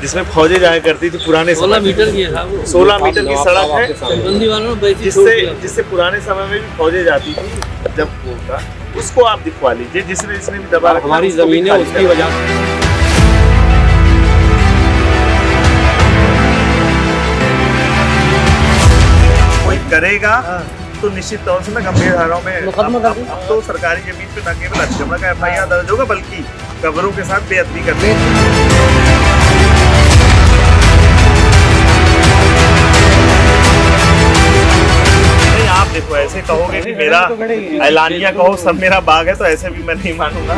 जिसमें फौजें जाया करती थी पुराने 16 मीटर की था वो। 16 मीटर की सड़क है बंदी वालों ने जिससे पुराने समय में भी फौजें जाती थी। जब वो था उसको आप दिखवा लीजिए, जिसने भी दबा रखा हमारी जमीन है उसकी वजह से। कोई करेगा तो निश्चित तौर से ना गंभीर धाराओं में अब तो सरकारी जमीन पे न केवल अतिक्रमण का FIR दर्ज होगा बल्कि कब्रों के साथ बेअदबी करनी। नहीं आप देखो ऐसे कहोगे कि मेरा ऐलानिया कहो सब मेरा बाग है तो ऐसे भी मैं नहीं मानूंगा।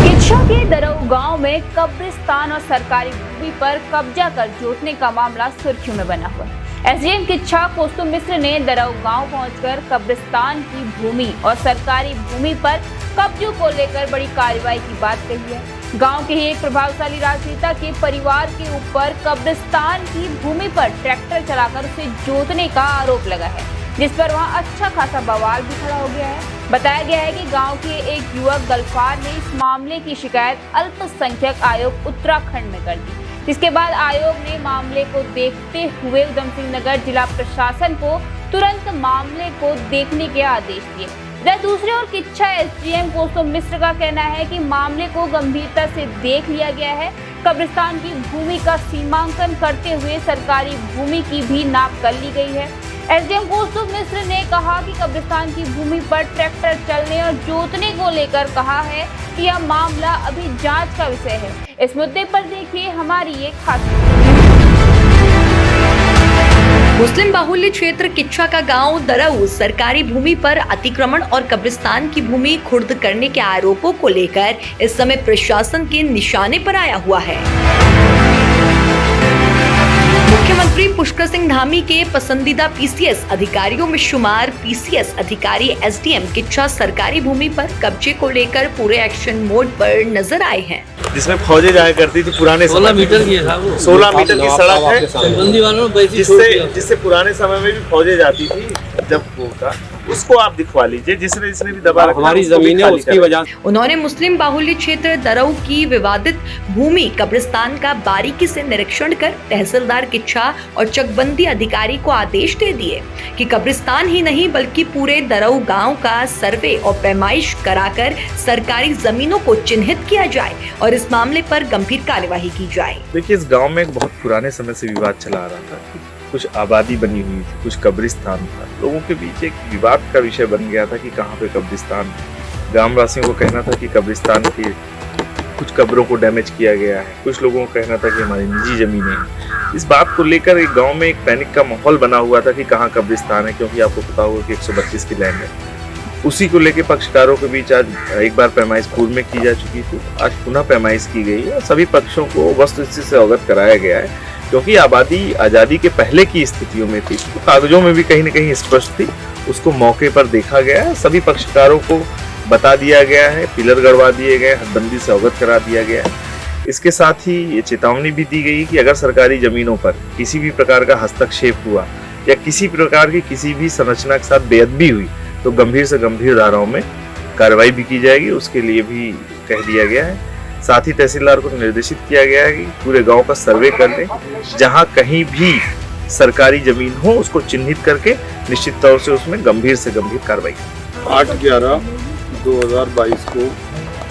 किच्छा के दरऊ गांव में कब्रिस्तान और सरकारी भूमि पर कब्जा कर जोतने का मामला सुर्खियों में बना हुआ है। SDM किच्छा कौस्तुभ मिश्र ने दरऊ गांव पहुंचकर कब्रिस्तान की भूमि और सरकारी भूमि पर कब्जों को लेकर बड़ी कार्रवाई की बात कही है। गांव के ही एक प्रभावशाली राजनेता के परिवार के ऊपर कब्रिस्तान की भूमि पर ट्रैक्टर चलाकर उसे जोतने का आरोप लगा है, जिस पर वहां अच्छा खासा बवाल भी खड़ा हो गया है। बताया गया है कि गांव के एक युवक गल्फार ने इस मामले की शिकायत अल्पसंख्यक आयोग उत्तराखंड में कर दी, जिसके बाद आयोग ने मामले को देखते हुए उधम सिंह नगर जिला प्रशासन को तुरंत मामले को देखने के आदेश दिए। दूसरी ओर किच्छा SDM कौस्तुभ मिश्र का कहना है कि मामले को गंभीरता से देख लिया गया है। कब्रिस्तान की भूमि का सीमांकन करते हुए सरकारी भूमि की भी नाप कर ली गई है। SDM कौस्तुभ मिश्र ने कहा कि कब्रिस्तान की भूमि पर ट्रैक्टर चलने और जोतने को लेकर कहा है कि यह मामला अभी जांच का विषय है। इस मुद्दे पर देखिए हमारी ये खास। मुस्लिम बाहुल्य क्षेत्र किच्छा का गांव दरऊ सरकारी भूमि पर अतिक्रमण और कब्रिस्तान की भूमि खुर्द करने के आरोपों को लेकर इस समय प्रशासन के निशाने पर आया हुआ है। मुख्यमंत्री पुष्कर सिंह धामी के पसंदीदा PCS अधिकारियों में शुमार PCS अधिकारी SDM किच्छा सरकारी भूमि पर कब्जे को लेकर पूरे एक्शन मोड पर नजर आए हैं, जिसमें फौजें जाया करती थी पुराने 16 मीटर की था वो। 16 मीटर की सड़क है बंदी वालों ने जिससे पुराने समय में भी फौजें जाती थी। जब वो था उसको आप दिखवा लीजिए, जिसने भी दबा रखा हमारी जमीन है उसकी वजह से। उन्होंने मुस्लिम बाहुल्य क्षेत्र दरऊ की विवादित भूमि कब्रिस्तान का बारीकी से निरीक्षण कर तहसीलदार किच्छा और चकबंदी अधिकारी को आदेश दे दिए कि कब्रिस्तान ही नहीं बल्कि पूरे दरऊ गांव का सर्वे और पैमाइश कराकर सरकारी जमीनों को चिन्हित किया जाए और इस मामले पर गंभीर कार्यवाही की जाए। देखिए इस गाँव में एक बहुत पुराने समय से विवाद चला आ रहा था। कुछ आबादी बनी हुई थी, कुछ कब्रिस्तान था। लोगों के बीच एक विवाद का विषय बन गया था कि कहाँ पे कब्रिस्तान। ग्रामवासियों को कहना था कि कब्रिस्तान की कुछ कब्रों को डैमेज किया गया है, कुछ लोगों को कहना था कि हमारी निजी जमीनें हैं। इस बात को लेकर एक गांव में एक पैनिक का माहौल बना हुआ था कि कहाँ कब्रिस्तान है, क्योंकि आपको पता होगा कि 132 की लैंड है। उसी को लेकर पक्षकारों के बीच आज एक बार पैमाइश पूर्व में की जा चुकी थी, आज पुनः पैमाइश की गई है और सभी पक्षों को वस्तुस्थिति से अवगत कराया गया है, क्योंकि आबादी आज़ादी के पहले की स्थितियों में थी, तो कागजों में भी कहीं न कहीं स्पष्ट थी। उसको मौके पर देखा गया है, सभी पक्षकारों को बता दिया गया है, पिलर गड़वा दिए गए, हदबंदी से अवगत करा दिया गया है। इसके साथ ही ये चेतावनी भी दी गई कि अगर सरकारी जमीनों पर किसी भी प्रकार का हस्तक्षेप हुआ या किसी प्रकार की किसी भी संरचना के साथ बेअदबी हुई तो गंभीर से गंभीर धाराओं में कार्रवाई भी की जाएगी, उसके लिए भी कह दिया गया है। साथ ही तहसीलदार को निर्देशित किया गया है कि पूरे गांव का सर्वे कर लें, जहां कहीं भी सरकारी जमीन हो उसको चिन्हित करके निश्चित तौर से उसमें गंभीर से गंभीर कार्रवाई। 8/11/2022 को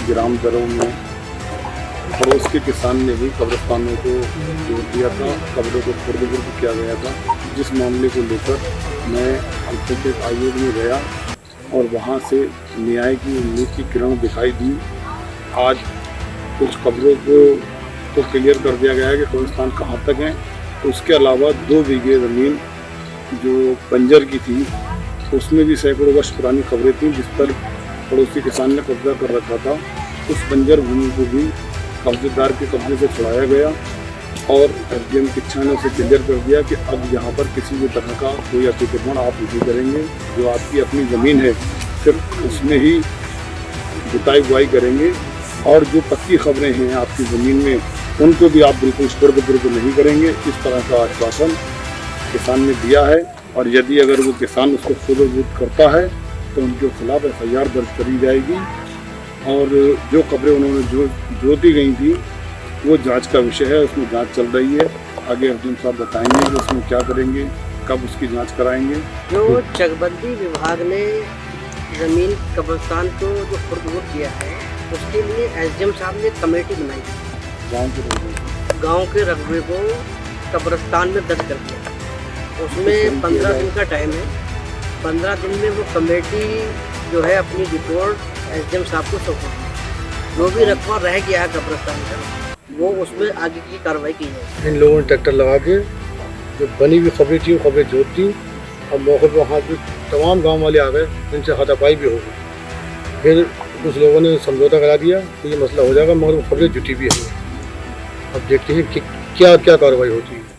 ग्राम दरऊ में पड़ोस के किसान ने भी कब्रिस्तानों को जोड़ दिया था, कब्रों को खुर्द किया गया था, जिस मामले को लेकर मैं अल्पसंख्यक आयोग में गया और वहाँ से न्याय की उम्मीद की किरण दिखाई दी। आज कुछ कब्रों को तो क्लियर कर दिया गया है कि कब्रिस्तान कहाँ तक है। उसके अलावा 2 बीघे ज़मीन जो बंजर की थी उसमें भी सैकड़ों वर्ष पुरानी कब्रें थीं, जिस पर पड़ोसी किसान ने कब्जा कर रखा था। उस बंजर भूमि को भी कब्जेदार के कब्जे से छुड़ाया गया और SDM किच्छा ने उसे क्लियर कर दिया कि अब यहाँ पर किसी भी तरह का कोई अतिक्रमण आप नहीं करेंगे। जो आपकी अपनी ज़मीन है सिर्फ उसमें ही जुताई बुआई करेंगे और जो पक्की खबरें हैं आपकी ज़मीन में उनको भी आप बिल्कुल स्पर्द नहीं करेंगे। इस तरह का आश्वासन किसान ने दिया है और यदि अगर वो किसान उसको खुद करता है तो उनके खिलाफ FIR दर्ज करी जाएगी और जो कब्रें उन्होंने जोती गई थी वो जांच का विषय है, उसमें जांच चल रही है। आगे एसडीएम साहब बताएंगे कि उसमें क्या करेंगे, कब उसकी जांच कराएंगे। जो चकबंदी विभाग ने ज़मीन कब्रिस्तान को जो खुर्द-बुर्द किया है, उसके लिए एसडीएम साहब ने कमेटी बनाई गांव के रकबे को कब्रिस्तान में दर्ज कर दिया। उसमें 15 दिन का टाइम है। 15 दिन में वो कमेटी जो है अपनी रिपोर्ट एसडीएम साहब को सौंपेगी। जो भी रकबा रह गया है कब्रिस्तान का, वो उसमें आगे की कार्रवाई की जाएगी। इन लोगों ने ट्रैक्टर लगा के जो बनी हुई खबरें थी वो खबरें जोत दी और मौके पर वहाँ पे तमाम गांव वाले आ गए, इनसे हाथापाई भी हो गई। फिर कुछ लोगों ने समझौता करा दिया कि ये मसला हो जाएगा, मगर वो खबरें जुटी भी है। अब देखते हैं कि क्या क्या कार्रवाई होती है।